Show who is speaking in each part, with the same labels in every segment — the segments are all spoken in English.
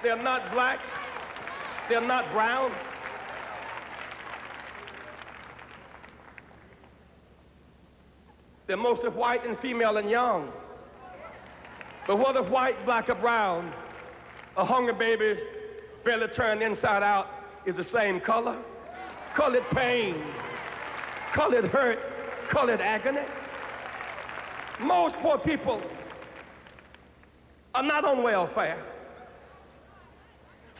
Speaker 1: They're not black. They're not brown. They're mostly white and female and young. But whether white, black, or brown, a hungry baby barely turned inside out is the same color. Call it pain, call it hurt, call it agony. Most poor people are not on welfare.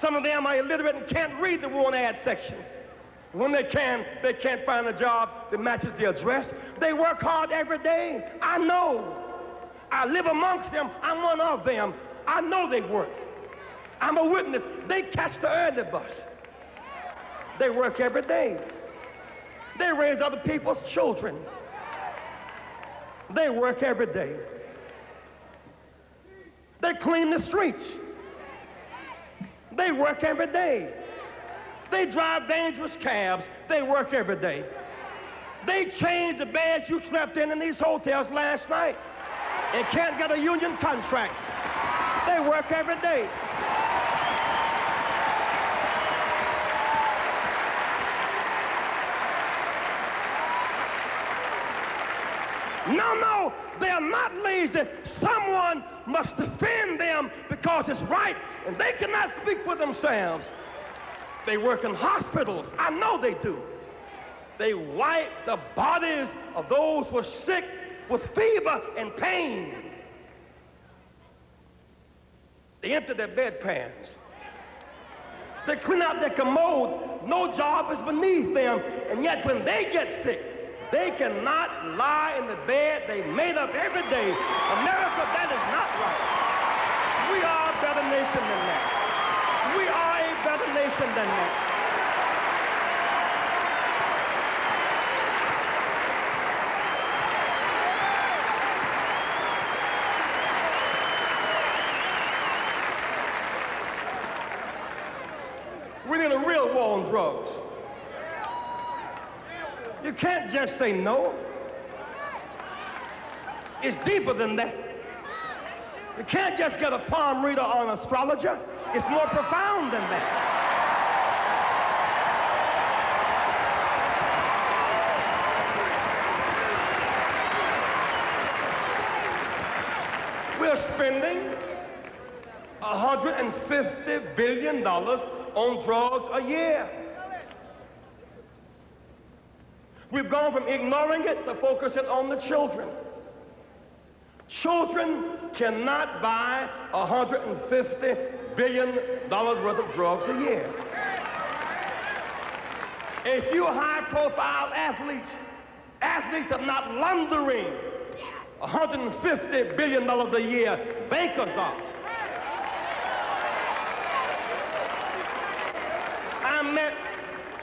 Speaker 1: Some of them are illiterate and can't read the want ad sections. When they can't find a job that matches their address. They work hard every day. I know. I live amongst them. I'm one of them. I know they work. I'm a witness. They catch the early bus. They work every day. They raise other people's children. They work every day. They clean the streets. They work every day. They drive dangerous cabs. They work every day. They change the beds you slept in these hotels last night and can't get a union contract. They work every day. No, they are not lazy. Someone must defend them because it's right, and they cannot speak for themselves. They work in hospitals. I know they do. They wipe the bodies of those who are sick with fever and pain. They empty their bedpans. They clean out their commode. No job is beneath them, and yet when they get sick, they cannot lie in the bed they made up every day. America, that is not right. We are a better nation than that. We are a better nation than that. We need a real war on drugs. You can't just say no. It's deeper than that. You can't just get a palm reader or an astrologer. It's more profound than that. We're spending $150 billion on drugs a year. We've gone from ignoring it to focusing on the children. Children cannot buy $150 billion worth of drugs a year. A few high-profile athletes are not laundering $150 billion a year. Bankers are. I met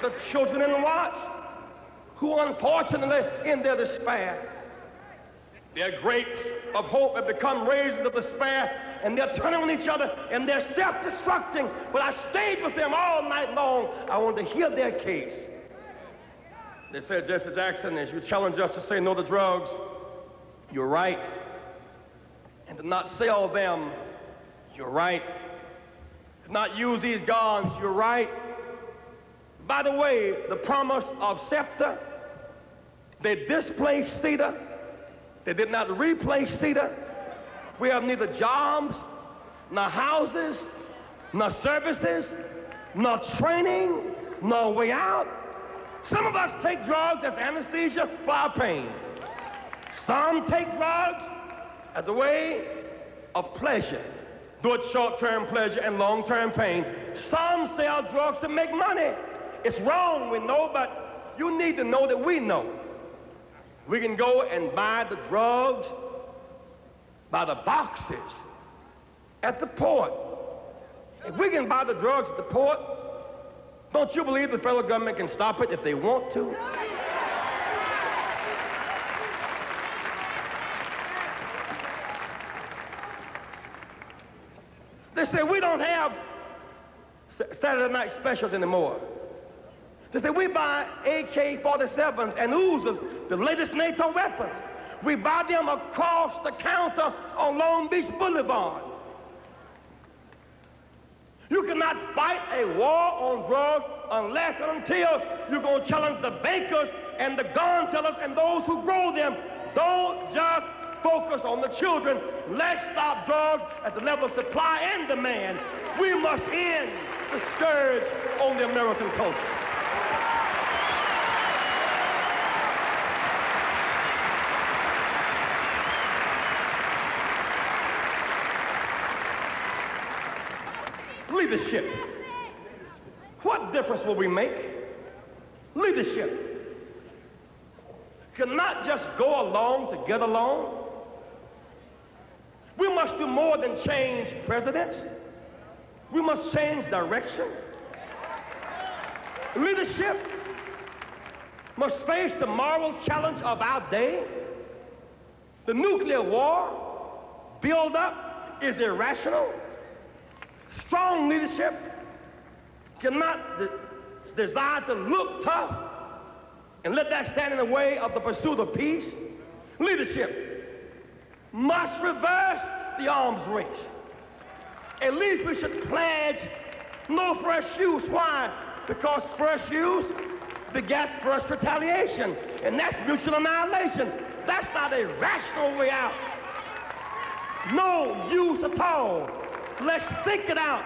Speaker 1: the children in Watts who unfortunately, in their despair, their grapes of hope have become raisins of despair, and they're turning on each other, and they're self-destructing. But I stayed with them all night long. I wanted to hear their case. They said, Jesse Jackson, as you challenge us to say no to drugs, you're right. And to not sell them, you're right. To not use these guns, you're right. By the way, the promise of SEPTA, they displaced CETA. They did not replace CETA. We have neither jobs, nor houses, nor services, nor training, nor way out. Some of us take drugs as anesthesia for our pain. Some take drugs as a way of pleasure, good short-term pleasure and long-term pain. Some sell drugs to make money. It's wrong, we know, but you need to know that we know. We can go and buy the drugs by the boxes at the port. If we can buy the drugs at the port, don't you believe the federal government can stop it if they want to? They say we don't have Saturday night specials anymore. They say we buy AK-47s and Uzas, the latest NATO weapons. We buy them across the counter on Long Beach Boulevard. You cannot fight a war on drugs unless and until you're going to challenge the bankers and the gun sellers and those who grow them. Don't just focus on the children. Let's stop drugs at the level of supply and demand. We must end the scourge on the American culture. Leadership. What difference will we make? Leadership cannot just go along to get along. We must do more than change presidents. We must change direction. Leadership must face the moral challenge of our day. The nuclear war build-up is irrational. Strong leadership cannot desire to look tough and let that stand in the way of the pursuit of peace. Leadership must reverse the arms race. At least we should pledge no fresh use. Why? Because fresh use begets fresh retaliation, and that's mutual annihilation. That's not a rational way out. No use at all. Let's think it out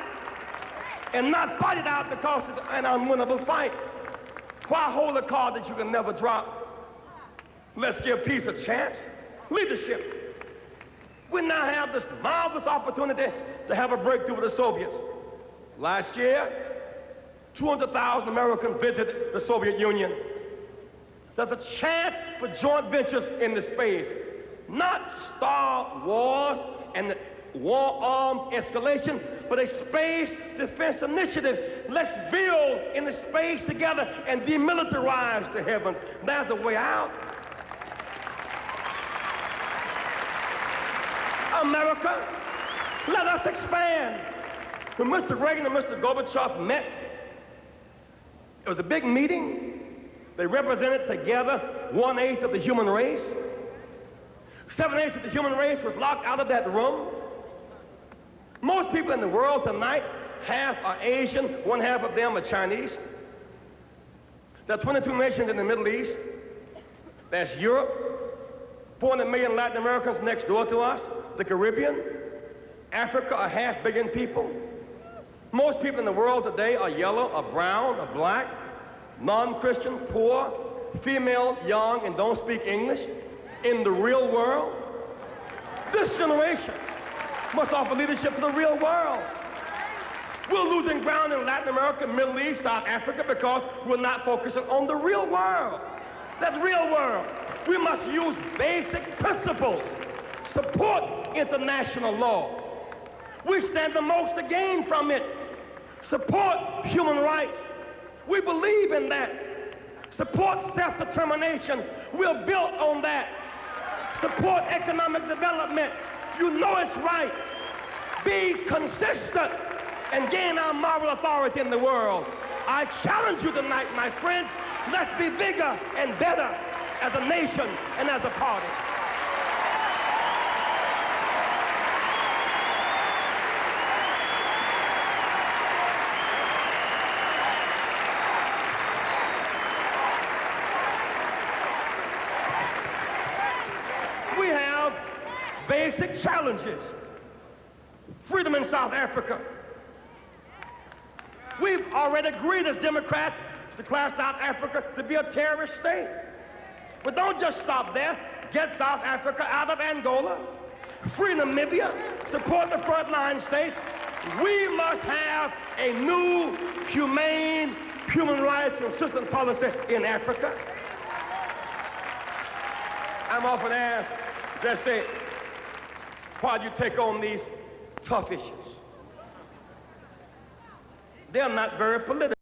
Speaker 1: and not fight it out because it's an unwinnable fight. Why hold a card that you can never drop? Let's give peace a chance. Leadership. We now have this marvelous opportunity to have a breakthrough with the Soviets. Last year, 200,000 Americans visited the Soviet Union. There's a chance for joint ventures in the space, not Star Wars and the war arms escalation, but a space defense initiative. Let's build in the space together and demilitarize the heavens. There's a way out. America, let us expand. When Mr. Reagan and Mr. Gorbachev met, it was a big meeting. They represented together 1/8 of the human race. 7/8 of the human race was locked out of that room. Most people in the world tonight, half are Asian, 1/2 of them are Chinese. There are 22 nations in the Middle East. There's Europe, 400 million Latin Americans next door to us, the Caribbean, Africa, 500 million people. Most people in the world today are yellow, or brown, or black, non-Christian, poor, female, young, and don't speak English. In the real world, this generation must offer leadership to the real world. We're losing ground in Latin America, Middle East, South Africa because we're not focusing on the real world. That real world. We must use basic principles, support international law. We stand the most to gain from it. Support human rights. We believe in that. Support self-determination. We're built on that. Support economic development. You know it's right. Be consistent and gain our moral authority in the world. I challenge you tonight, my friends. Let's be bigger and better as a nation and as a party. We have basic challenges. Freedom in South Africa. We've already agreed as Democrats to declare South Africa to be a terrorist state. But don't just stop there. Get South Africa out of Angola. Free Namibia. Support the frontline states. We must have a new, humane, human rights consistent policy in Africa. I'm often asked, just say, why do you take on these tough issues? They're not very political.